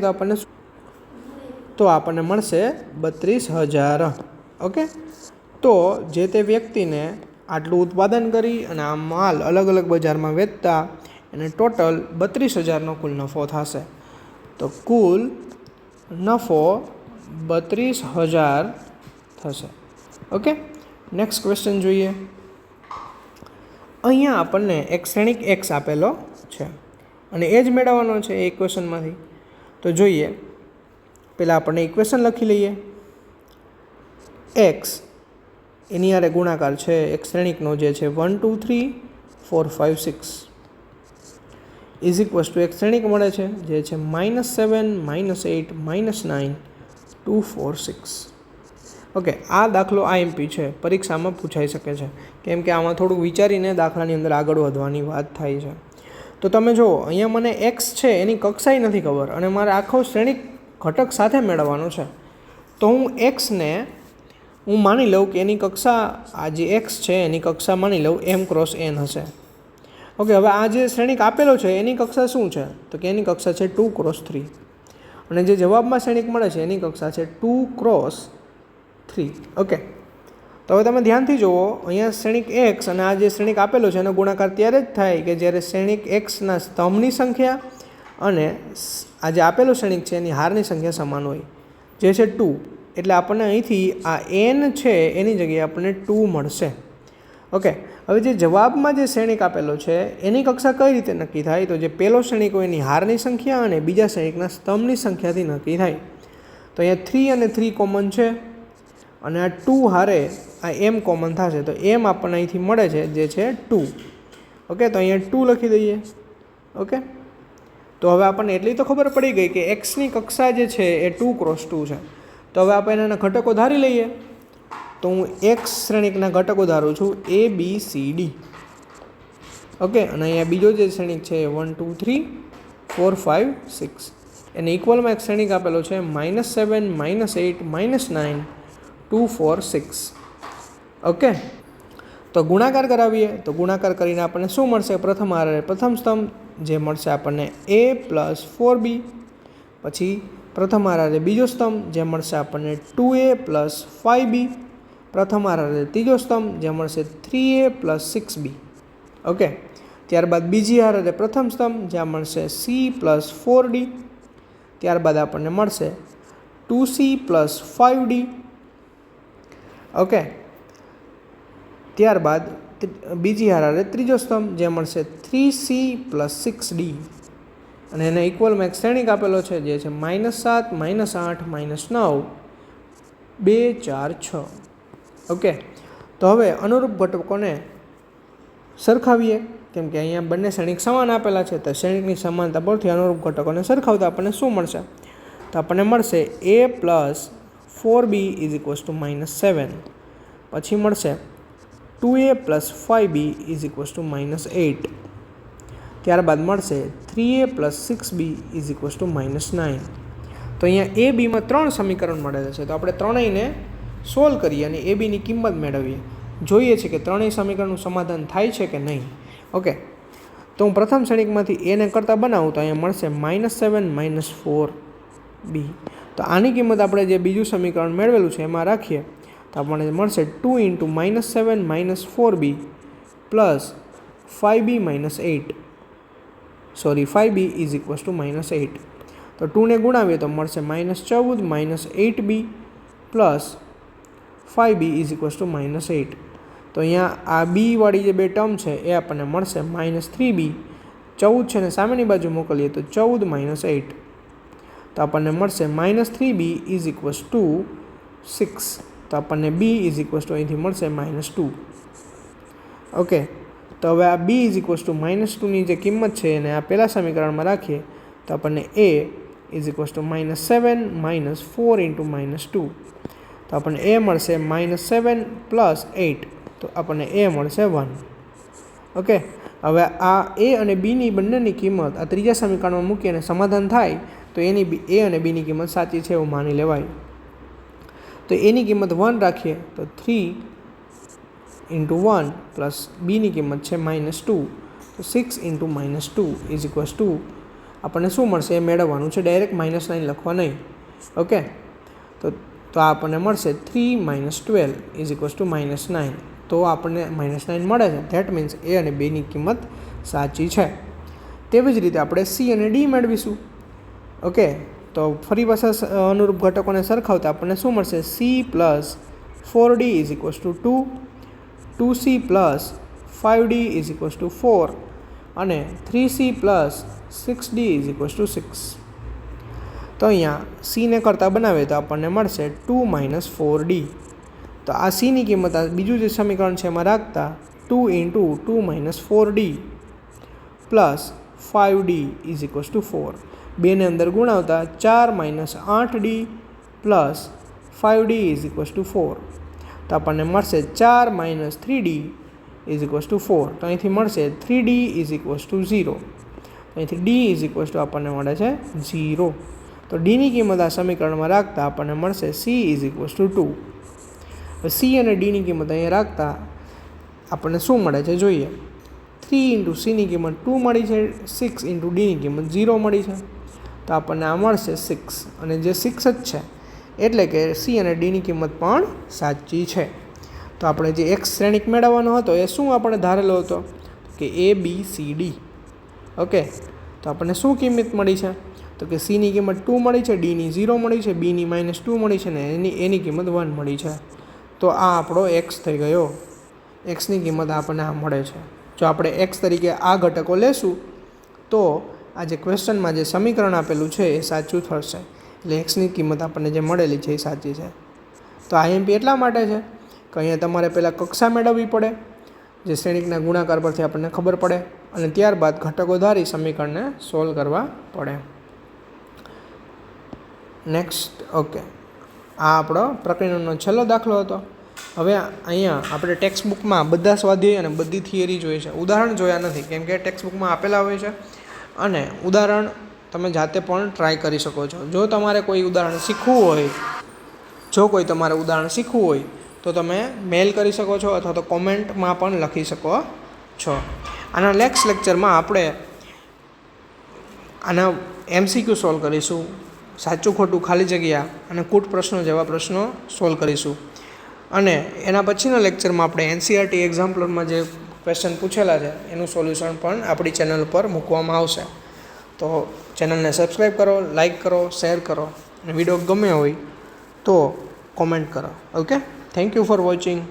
તો આપણને મળશે 32,000. ઓકે, તો જે તે વ્યક્તિને આટલું ઉત્પાદન કરી અને આ માલ અલગ અલગ બજારમાં વેચતા એને ટોટલ 32,000નો કુલ નફો થશે. તો કુલ નફો 32,000 થશે. ઓકે, નેક્સ્ટ ક્વેશ્ચન જોઈએ. અહીંયા આપણને એક શ્રેણિક એક્સ આપેલો છે અને એ જ મેળવવાનો છે એ ઇક્વેશનમાંથી. તો જોઈએ, પહેલાં આપણને ઇક્વેશન લખી લઈએ. એક્સ એની હારે ગુણાકાર છે એક શ્રેણિકનો જે છે 1 2 3 4 5 6 ઇઝ ઇક્વલ્સ ટુ એક શ્રેણિક મળે છે જે છે -7 -8 -9 2 4 6. ઓકે, આ દાખલો આઈએમપી છે, પરીક્ષામાં પૂછાઈ શકે છે, કેમ કે આમાં થોડુંક વિચારીને દાખલાની અંદર આગળ વધવાની વાત થાય છે. તો તમે જુઓ, અહીંયા મને એક્સ છે એની કક્ષાએ નથી ખબર અને મારે આખો શ્રેણિક ઘટક સાથે મેળવવાનો છે. તો હું એક્સને હું માની લઉં કે એની કક્ષા, આ જે એક્સ છે એની કક્ષા માની લઉં m×n હશે. ઓકે, હવે આ જે શ્રેણિક આપેલો છે એની કક્ષા શું છે? તો કે એની કક્ષા છે 2×3 અને જે જવાબમાં શ્રેણિક મળે છે એની કક્ષા છે 2×3. ઓકે, તો હવે તમે ધ્યાનથી જુઓ, અહીંયા શ્રેણિક એક્સ અને આ જે શ્રેણિક આપેલો છે એનો ગુણાકાર ત્યારે જ થાય કે જ્યારે શ્રેણિક એક્સના સ્તંભની સંખ્યા અને આ જે આપેલો શ્રેણિક છે એની હારની સંખ્યા સમાન હોય, જે છે 2. એટલે આપણને અહીંથી આ n છે એની જગ્યાએ આપણને 2 મળશે. ઓકે, હવે જે જવાબમાં જે શ્રેણિક આપેલો છે એની કક્ષા કઈ રીતે નક્કી થાય? તો જે પહેલો શ્રેણિક હોય એની હારની સંખ્યા અને બીજા શ્રેણિકના સ્તંભની સંખ્યાથી નક્કી થાય. તો અહીંયા 3 અને 3 કોમન છે અને આ 2 હારે આ m કોમન થશે, તો m આપણને અહીંથી મળે છે જે છે 2. ઓકે, તો અહીંયા 2 લખી દઈએ. ઓકે, તો હવે આપણને એટલી તો ખબર પડી ગઈ કે એક્સની કક્ષા જે છે એ 2×2 છે. તો હવે આપણે એના ઘટકો ધારી લઈએ. તો હું એક્સ શ્રેણિકના ઘટકો ધારું છું ABCD. ઓકે, અને અહીંયા બીજો જે શ્રેણિક છે 1 2 3 4 5 6 એને ઇક્વલમાં એક શ્રેણિક આપેલો છે -7 -8 -9 2 4 6. ઓકે, તો ગુણાકાર કરાવીએ. તો ગુણાકાર કરીને આપણને શું મળશે? પ્રથમ સ્તંભ જે મળશે આપણને A + 4B, પછી પ્રથમ આધારે બીજો સ્તંભ જે મળશે આપણને 2A + 5B, પ્રથમ આધારે ત્રીજો સ્તંભ જે મળશે 3A + 6B. ઓકે, ત્યારબાદ બીજી આધારે પ્રથમ સ્તંભ જ્યાં મળશે C + 4D, ત્યારબાદ આપણને મળશે 2C + 5D. ઓકે, ત્યારબાદ બીજી આધારે ત્રીજો સ્તંભ જે મળશે 3C + 6D અને એને ઇક્વલમાં એક શ્રેણિક આપેલો છે જે છે -7 -8 -9 2 4 6. ઓકે, તો હવે અનુરૂપ ઘટકોને સરખાવીએ, કેમ કે અહીંયા બંને શ્રેણિક સમાન આપેલા છે. તો શ્રેણિકની સમાનતા પરથી અનુરૂપ ઘટકોને સરખાવતા આપણને શું મળશે? તો આપણને મળશે A + 4B = -7, પછી મળશે 2A + 5B = -8, ત્યારબાદ મળશે 3A + 6B = -9. તો અહીંયા A Bમાં 3 સમીકરણ મળેલા છે. તો આપણે ત્રણેયને સોલ્વ કરીએ અને A Bની કિંમત મેળવીએ. જોઈએ છે કે ત્રણેય સમીકરણનું સમાધાન થાય છે કે નહીં. ઓકે, તો હું પ્રથમ શ્રેણિકમાંથી એને કરતાં બનાવું તો અહીંયા મળશે -7 - 4B. તો આની કિંમત આપણે જે બીજું સમીકરણ મેળવેલું છે એમાં રાખીએ તો આપણને મળશે 2 × -7 - 4B + 5B - 8. 5B = -8. તો 2ને ગુણાવીએ તો મળશે -14 - 8B + 5B = -8. તો અહીંયા આ B વાળી જે બે ટર્મ છે એ આપણને મળશે -3B. 14 છે ને સામેની બાજુ મોકલીએ તો 14 - 8. તો આપણને મળશે -3B = 6. તો આપણને B = અહીંથી મળશે -2. ઓકે, તો હવે આ B = -2ની જે કિંમત છે એને આ પહેલા સમીકરણમાં રાખીએ તો આપણને A = -7 - 4 × -2. તો આપણને A મળશે -7 + 8. તો આપણને A મળશે 1. ઓકે, હવે આ A અને Bની બંનેની કિંમત આ ત્રીજા સમીકરણમાં મૂકી અને સમાધાન થાય તો એની A અને Bની કિંમત સાચી છે એવું માની લેવાય. તો એની કિંમત 1 રાખીએ તો 3 × 1 + Bની કિંમત છે -2. તો 6 × -2 = 2. આપણને શું મળશે એ મેળવવાનું છે, ડાયરેક્ટ -9 લખવા નહીં. ઓકે, તો આપણને મળશે 3 - 12 = -9. તો આપણને -9 મળે છે. ધેટ મીન્સ A અને Bની કિંમત સાચી છે. તેવી જ રીતે આપણે C અને D મેળવીશું. ઓકે, તો ફરી પાછા અનુરૂપ ઘટકોને સરખાવતા આપણને શું મળશે? c plus 4d is equals two 2, 2c plus 5d is equals two 4 અને 3c plus 6d is equals two 6. તો અહીંયા c ને કરતાં બનાવીએ તો આપણને મળશે 2 માઇનસ 4d. તો આ c ની કિંમત આ બીજું જે સમીકરણ છે એમાં રાખતા 2 into 2 minus 4d plus 5d is equals two 4. બેને અંદર ગુણાવતા 4 minus 8d plus 5d is equals two 4. તો આપણને મળશે 4 minus 3d is equals two 4. તો અહીંથી મળશે 3d ઇઝ ઇક્વલ્સ ટુ 0. અહીંથી d ઇઝ ઇક્વલ્સ ટુ આપણને મળે છે 0. તો ડીની કિંમત આ સમીકરણમાં રાખતા આપણને મળશે c is equals two 2. c અને ડીની કિંમત અહીંયા રાખતા આપણને શું મળે છે જોઈએ. 3 ઇન્ટુ સીની કિંમત 2 મળી છે, 6 ઇન્ટુ ડીની કિંમત 0 મળી છે. તો આપણને આ મળશે 6 અને જે 6 જ છે એટલે કે સી અને ડીની કિંમત પણ સાચી છે. તો આપણે જે એક્સ શ્રેણિક મેળવવાનો હતો એ શું આપણે ધારેલો હતો કે ABCD. ઓકે, તો આપણને શું કિંમત મળી છે તો કે સીની કિંમત 2 મળી છે, ડીની 0 મળી છે, બીની -2 મળી છે ને એની કિંમત 1 મળી છે. તો આ આપણો એક્સ થઈ ગયો. એક્સની કિંમત આપણને આ મળે છે. જો આપણે એક્સ તરીકે આ ઘટકો લેશું તો આ જે ક્વેશ્ચનમાં જે સમીકરણ આપેલું છે એ સાચું થશે. એટલે એક્સની કિંમત આપણને જે મળેલી છે એ સાચી છે. તો IMP એટલા માટે છે કે અહીંયા તમારે પહેલાં કક્ષા મેળવવી પડે, જે શ્રેણિકના ગુણાકાર પરથી આપણને ખબર પડે, અને ત્યારબાદ ઘટકો ધારી સમીકરણને સોલ્વ કરવા પડે. નેક્સ્ટ. ઓકે, આ આપણો પ્રકરણનો છેલ્લો દાખલો હતો. હવે અહીંયા આપણે ટેક્સ્ટ બુકમાં બધા સ્વાધ્યાય અને બધી થિયરી જોઈ છે, ઉદાહરણ જોયા નથી કેમ કે ટેક્સ્ટ બુકમાં આપેલા હોય છે, અને ઉદાહરણ તમે જાતે પણ ટ્રાય કરી શકો છો. જો તમારે કોઈ ઉદાહરણ શીખવું હોય તો તમે મેલ કરી શકો છો અથવા તો કોમેન્ટમાં પણ લખી શકો છો. આના નેક્સ્ટ લેક્ચરમાં આપણે આના MCQ સોલ્વ કરીશું, સાચું ખોટું ખાલી જગ્યા અને કૂટ પ્રશ્નો જેવા પ્રશ્નો સોલ્વ કરીશું. અને એના પછીના લેક્ચરમાં આપણે NCERT એક્ઝામ્પલરમાં જે ક્વેશ્ચન પૂછેલા છે એનું સોલ્યુશન પણ આપણી ચેનલ પર મૂકવામાં આવશે. તો ચેનલને સબસ્ક્રાઈબ કરો, લાઇક કરો, શેર કરો, અને વિડીયો ગમે હોય તો કોમેન્ટ કરો. Okay, thank you for watching.